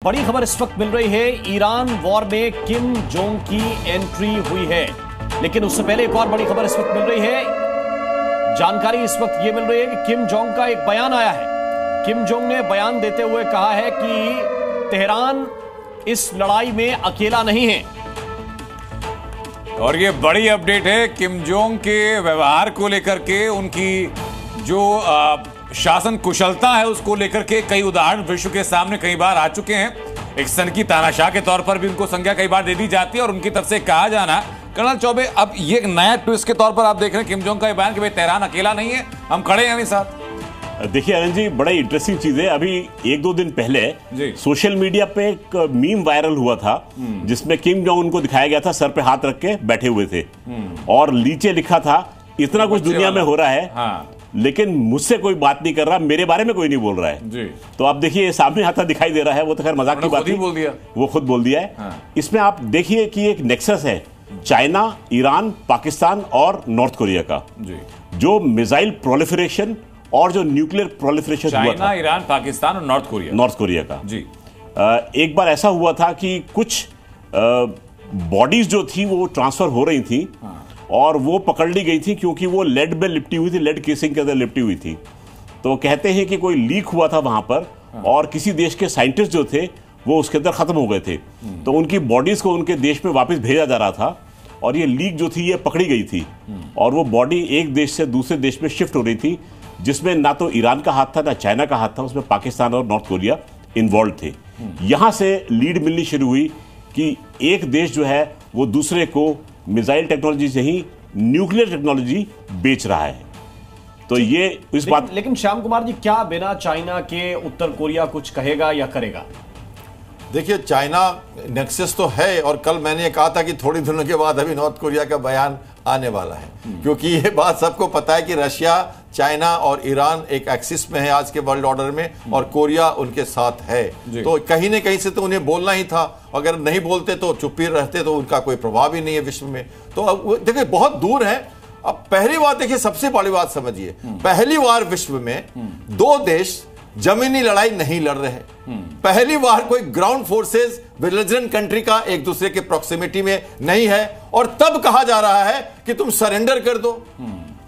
बड़ी खबर इस वक्त मिल रही है, ईरान वॉर में किम जोंग की एंट्री हुई है। लेकिन उससे पहले एक और बड़ी खबर इस वक्त मिल रही है। जानकारी इस वक्त यह मिल रही है कि किम जोंग का एक बयान आया है। किम जोंग ने बयान देते हुए कहा है कि तेहरान इस लड़ाई में अकेला नहीं है। और ये बड़ी अपडेट है किम जोंग के व्यवहार को लेकर के, उनकी जो शासन कुशलता है उसको लेकर के कई उदाहरण विश्व के सामने कई बार आ चुके हैं। एक सन की तानाशाह के तौर पर भी उनको संज्ञा कई बार दे दी जाती है और उनकी तरफ से कहा जाना, कर्नल चौबे, अब ये एक नया ट्विस्ट के तौर पर आप देख रहे हैं किम जोंग का बयान कि भाई तेहरान अकेला नहीं है, हम खड़े हैं अभी साथ। देखिए अनंत जी, बड़ा इंटरेस्टिंग चीज है। अभी एक दो दिन पहले सोशल मीडिया पे एक मीम वायरल हुआ था जिसमें किम जोंग उनको दिखाया गया था सर पे हाथ रख के बैठे हुए थे और नीचे लिखा था इतना कुछ दुनिया में हो रहा है, हाँ। लेकिन मुझसे कोई बात नहीं कर रहा, मेरे बारे में कोई नहीं बोल रहा है जी। तो आप देखिए सामने आता दिखाई दे रहा है, वो तो खैर मजाक की बात नहीं, वो खुद बोल दिया है, हाँ। इसमें आप देखिए कि एक नेक्सस है चाइना, ईरान, पाकिस्तान और नॉर्थ कोरिया का जी। जो मिसाइल प्रोलिफरेशन और जो न्यूक्लियर प्रोलिफरेशन हुआ था, चाइना, ईरान, पाकिस्तान और नॉर्थ कोरिया का जी। एक बार ऐसा हुआ था कि कुछ बॉडीज जो थी वो ट्रांसफर हो रही थी, हाँ। और वो पकड़ ली गई थी क्योंकि वो लेड में लिपटी हुई थी, लेड केसिंग के अंदर लिपटी हुई थी। तो कहते हैं कि कोई लीक हुआ था वहां पर, हाँ। और किसी देश के साइंटिस्ट जो थे वो उसके अंदर खत्म हो गए थे, तो उनकी बॉडीज को उनके देश में वापस भेजा जा रहा था और ये लीक जो थी ये पकड़ी गई थी और वो बॉडी एक देश से दूसरे देश में शिफ्ट हो रही थी, जिसमें ना तो ईरान का हाथ था ना चाइना का हाथ था, उसमें पाकिस्तान और नॉर्थ कोरिया इन्वॉल्व थे। यहां से लीड मिलनी शुरू हुई कि एक देश जो है वो दूसरे को मिसाइल टेक्नोलॉजी से ही न्यूक्लियर टेक्नोलॉजी बेच रहा है। तो ये इस बात, लेकिन श्याम कुमार जी, क्या बिना चाइना के उत्तर कोरिया कुछ कहेगा या करेगा? देखिए, चाइना नेक्सस तो है और कल मैंने कहा था कि थोड़ी दिनों के बाद अभी नॉर्थ कोरिया का बयान आने वाला है, क्योंकि ये बात सबको पता है कि रशिया, चाइना और ईरान एक एक्सिस में है आज के वर्ल्ड ऑर्डर में और कोरिया उनके साथ है। तो कहीं न कहीं से तो उन्हें बोलना ही था, अगर नहीं बोलते तो चुप ही रहते तो उनका कोई प्रभाव ही नहीं है विश्व में। तो देखिए बहुत दूर है। अब पहली बात देखिए, सबसे बड़ी बात समझिए, पहली बार विश्व में दो देश जमीनी लड़ाई नहीं लड़ रहे। पहली बार कोई ग्राउंड फोर्सेस बेलिजरेंट कंट्री का एक दूसरे के प्रॉक्सिमिटी में नहीं है और तब कहा जा रहा है कि तुम सरेंडर कर दो।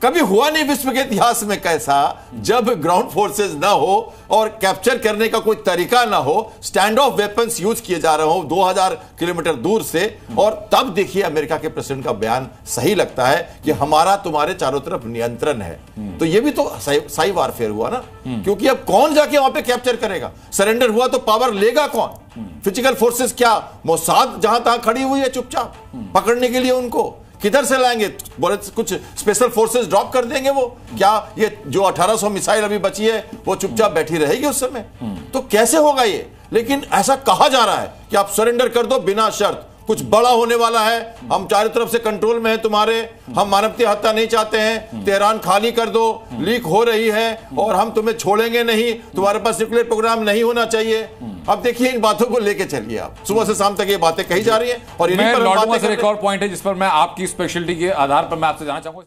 कभी हुआ नहीं विश्व के इतिहास में कैसा, जब ग्राउंड फोर्सेस ना हो और कैप्चर करने का कोई तरीका ना हो, स्टैंड ऑफ वेपन्स यूज किए जा रहे हो 2000 किलोमीटर दूर से, और तब देखिए अमेरिका के प्रेसिडेंट का बयान सही लगता है कि हमारा तुम्हारे चारों तरफ नियंत्रण है। तो ये भी तो सही वारफेयर हुआ ना, क्योंकि अब कौन जाके वहां पे कैप्चर करेगा? सरेंडर हुआ तो पावर लेगा कौन? फिजिकल फोर्सेस क्या मोसाद जहां तहां खड़ी हुई है चुपचाप पकड़ने के लिए? उनको किधर से लाएंगे? कुछ स्पेशल फोर्सेस ड्रॉप कर देंगे वो? क्या ये जो 1800 मिसाइल अभी बची है वो चुपचाप बैठी रहेगी उस समय? तो कैसे होगा ये? लेकिन ऐसा कहा जा रहा है कि आप सरेंडर कर दो बिना शर्त, कुछ बड़ा होने वाला है, हम चारों तरफ से कंट्रोल में है तुम्हारे, हम मानवता हत्या नहीं चाहते हैं, तेहरान खाली कर दो, लीक हो रही है और हम तुम्हें छोड़ेंगे नहीं, तुम्हारे पास न्यूक्लियर प्रोग्राम नहीं होना चाहिए। अब देखिए इन बातों को लेके चलिए, आप सुबह से शाम तक ये बातें कही जा रही हैं और मैं लौटूंगा सर, एक और पॉइंट है जिस पर मैं आपकी स्पेशलिटी के आधार पर मैं आपसे जानना चाहूंगा।